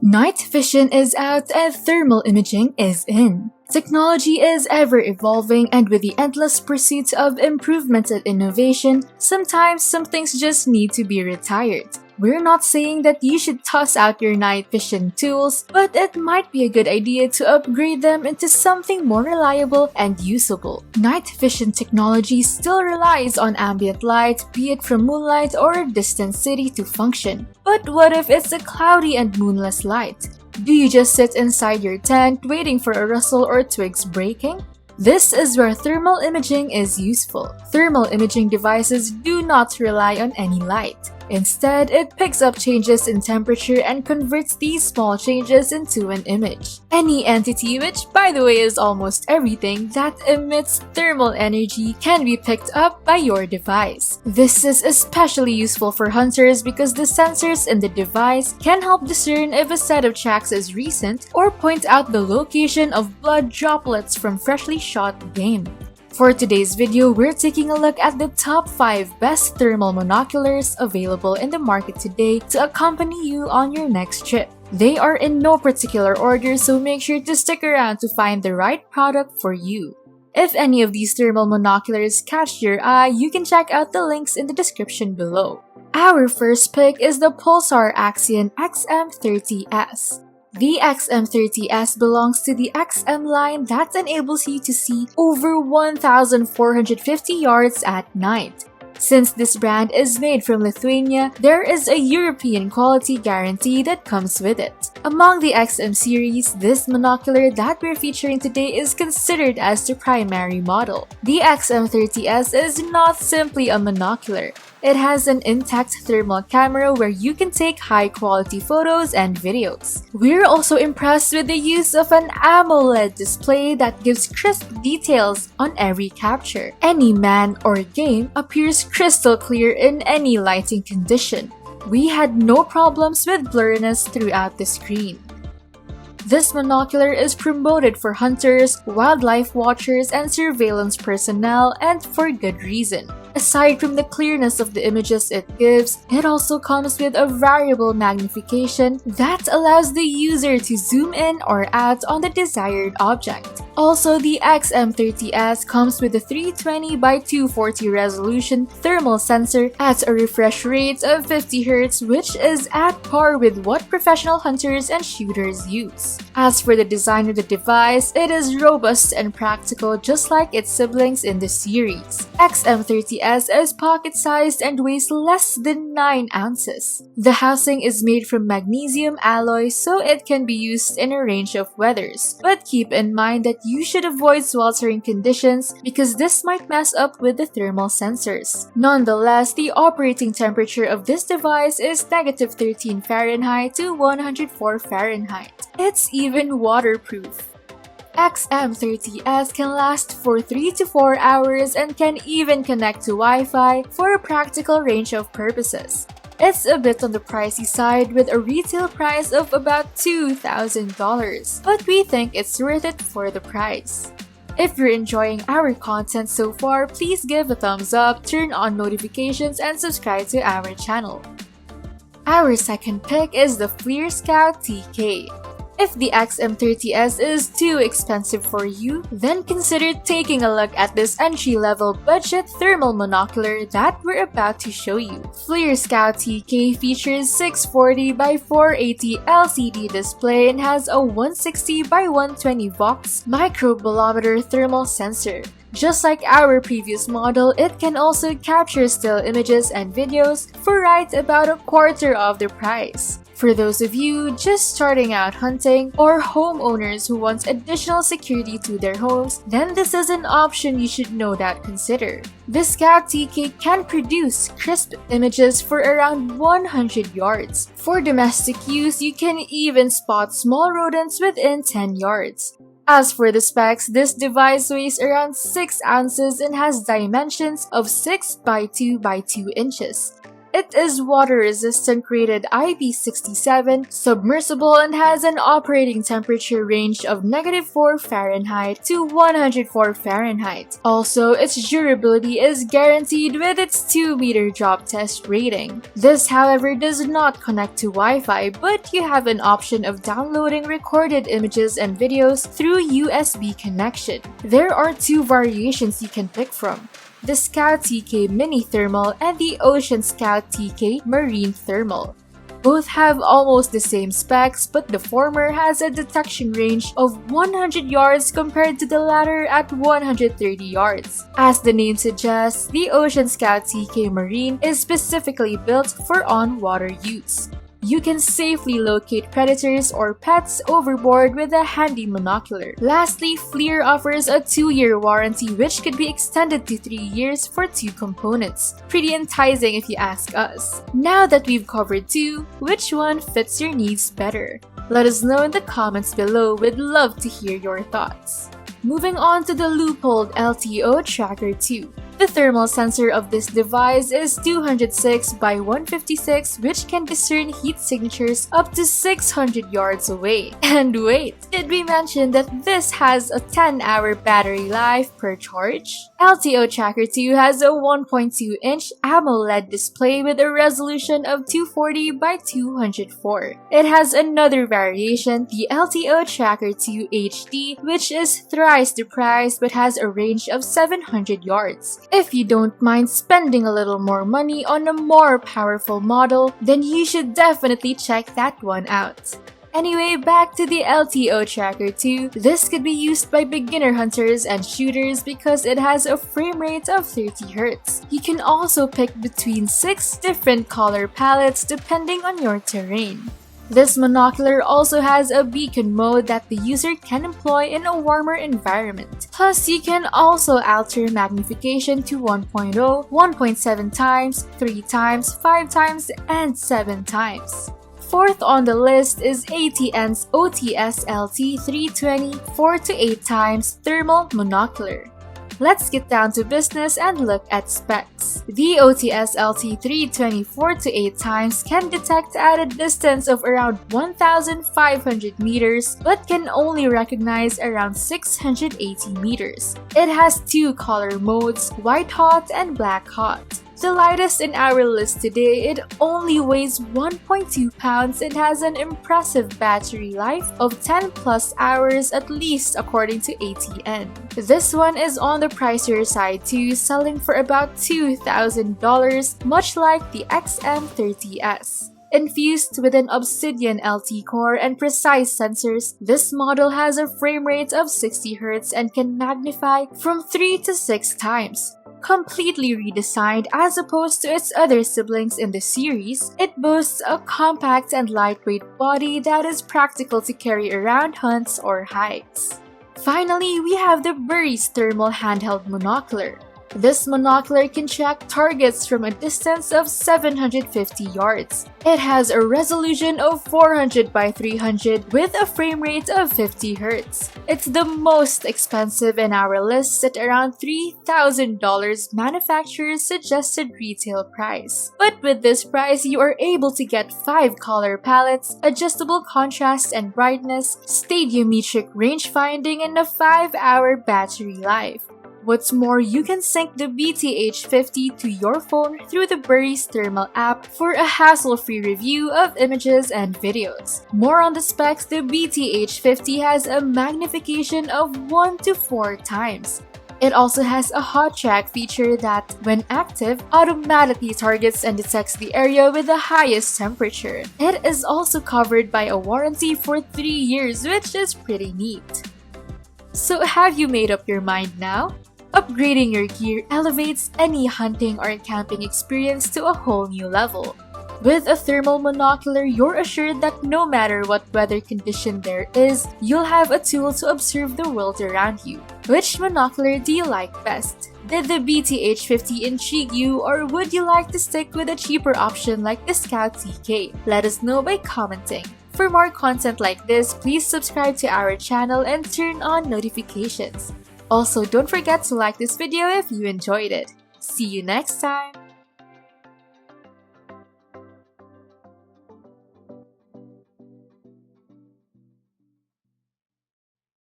Night vision is out and thermal imaging is in. Technology is ever evolving, and with the endless pursuit of improvement and innovation, sometimes some things just need to be retired. We're not saying that you should toss out your night vision tools, but it might be a good idea to upgrade them into something more reliable and usable. Night vision technology still relies on ambient light, be it from moonlight or a distant city, to function. But what if it's a cloudy and moonless light? Do you just sit inside your tent waiting for a rustle or twigs breaking? This is where thermal imaging is useful. Thermal imaging devices do not rely on any light. Instead, it picks up changes in temperature and converts these small changes into an image. Any entity, which by the way is almost everything that emits thermal energy, can be picked up by your device. This is especially useful for hunters because the sensors in the device can help discern if a set of tracks is recent or point out the location of blood droplets from freshly shot game. For today's video, we're taking a look at the top 5 best thermal monoculars available in the market today to accompany you on your next trip. They are in no particular order, so make sure to stick around to find the right product for you. If any of these thermal monoculars catch your eye, you can check out the links in the description below. Our first pick is the Pulsar AXION XM30S. The XM30S belongs to the XM line that enables you to see over 1,450 yards at night. Since this brand is made from Lithuania, there is a European quality guarantee that comes with it. Among the XM series, this monocular that we're featuring today is considered as the primary model. The XM30S is not simply a monocular. It has an intact thermal camera where you can take high-quality photos and videos. We're also impressed with the use of an AMOLED display that gives crisp details on every capture. Any man or game appears crystal clear in any lighting condition. We had no problems with blurriness throughout the screen. This monocular is promoted for hunters, wildlife watchers, and surveillance personnel, and for good reason. Aside from the clearness of the images it gives, it also comes with a variable magnification that allows the user to zoom in or out on the desired object. Also, the XM30S comes with a 320 by 240 resolution thermal sensor at a refresh rate of 50 Hz, which is at par with what professional hunters and shooters use. As for the design of the device, it is robust and practical just like its siblings in the series. XM30S is pocket-sized and weighs less than 9 ounces. The housing is made from magnesium alloy, so it can be used in a range of weathers. But keep in mind that you should avoid sweltering conditions because this might mess up with the thermal sensors. Nonetheless, the operating temperature of this device is -13 Fahrenheit to 104 Fahrenheit. It's even waterproof. XM30S can last for 3 to 4 hours and can even connect to Wi-Fi for a practical range of purposes. It's a bit on the pricey side with a retail price of about $2,000, but we think it's worth it for the price. If you're enjoying our content so far, please give a thumbs up, turn on notifications, and subscribe to our channel. Our second pick is the FLIR Scout TK. If the XM30S is too expensive for you, then consider taking a look at this entry-level budget thermal monocular that we're about to show you. FLIR Scout TK features 640 by 480 LCD display and has a 160 by 120 Vox microbolometer thermal sensor. Just like our previous model, it can also capture still images and videos for right about a quarter of the price. For those of you just starting out hunting or homeowners who want additional security to their homes, then this is an option you should no doubt consider. The Scout TK can produce crisp images for around 100 yards. For domestic use, you can even spot small rodents within 10 yards. As for the specs, this device weighs around 6 ounces and has dimensions of 6 by 2 by 2 inches. It is water-resistant rated IP67, submersible, and has an operating temperature range of -4 Fahrenheit to 104 Fahrenheit. Also, its durability is guaranteed with its 2-meter drop test rating. This, however, does not connect to Wi-Fi, but you have an option of downloading recorded images and videos through USB connection. There are 2 variations you can pick from: the Scout TK Mini Thermal and the Ocean Scout TK Marine Thermal. Both have almost the same specs, but the former has a detection range of 100 yards compared to the latter at 130 yards. As the name suggests, the Ocean Scout TK Marine is specifically built for on-water use. You can safely locate predators or pets overboard with a handy monocular. Lastly, FLIR offers a 2-year warranty which could be extended to 3 years for 2 components. Pretty enticing if you ask us. Now that we've covered 2, which one fits your needs better? Let us know in the comments below, we'd love to hear your thoughts. Moving on to the Leupold LTO Tracker 2. The thermal sensor of this device is 206 by 156, which can discern heat signatures up to 600 yards away. And wait, did we mention that this has a 10-hour battery life per charge? LTO Tracker 2 has a 1.2-inch AMOLED display with a resolution of 240 by 204. It has another variation, the LTO Tracker 2 HD, which is thrice the price but has a range of 700 yards. If you don't mind spending a little more money on a more powerful model, then you should definitely check that one out. Anyway, back to the LTO Tracker 2. This could be used by beginner hunters and shooters because it has a frame rate of 30 Hz. You can also pick between 6 different color palettes depending on your terrain. This monocular also has a beacon mode that the user can employ in a warmer environment. Plus, you can also alter magnification to 1.0, 1.7 times, 3 times, 5 times, and 7 times. Fourth on the list is ATN's OTS LT320 4 to 8 times thermal monocular. Let's get down to business and look at specs. The OTS LT320 4 to 8 times can detect at a distance of around 1,500 meters but can only recognize around 680 meters. It has 2 color modes, white hot and black hot. The lightest in our list today, it only weighs 1.2 pounds and has an impressive battery life of 10 plus hours at least according to ATN. This one is on the pricier side too, selling for about $2,000, much like the XM30S. Infused with an Obsidian LT core and precise sensors, this model has a frame rate of 60 Hz and can magnify from 3 to 6 times. Completely redesigned as opposed to its other siblings in the series, it boasts a compact and lightweight body that is practical to carry around hunts or hikes. Finally, we have the BURRIS Thermal Handheld Monocular. This monocular can track targets from a distance of 750 yards. It has a resolution of 400 by 300 with a frame rate of 50 Hz. It's the most expensive in our list at around $3,000 manufacturer's suggested retail price. But with this price, you are able to get 5 color palettes, adjustable contrast and brightness, stadium-metric range finding, and a 5-hour battery life. What's more, you can sync the BTH50 to your phone through the BURRIS Thermal app for a hassle-free review of images and videos. More on the specs, the BTH50 has a magnification of 1 to 4 times. It also has a hot track feature that, when active, automatically targets and detects the area with the highest temperature. It is also covered by a warranty for 3 years, which is pretty neat. So have you made up your mind now? Upgrading your gear elevates any hunting or camping experience to a whole new level. With a thermal monocular, you're assured that no matter what weather condition there is, you'll have a tool to observe the world around you. Which monocular do you like best? Did the BTH50 intrigue you, or would you like to stick with a cheaper option like the Scout TK? Let us know by commenting. For more content like this, please subscribe to our channel and turn on notifications. Also, don't forget to like this video if you enjoyed it. See you next time!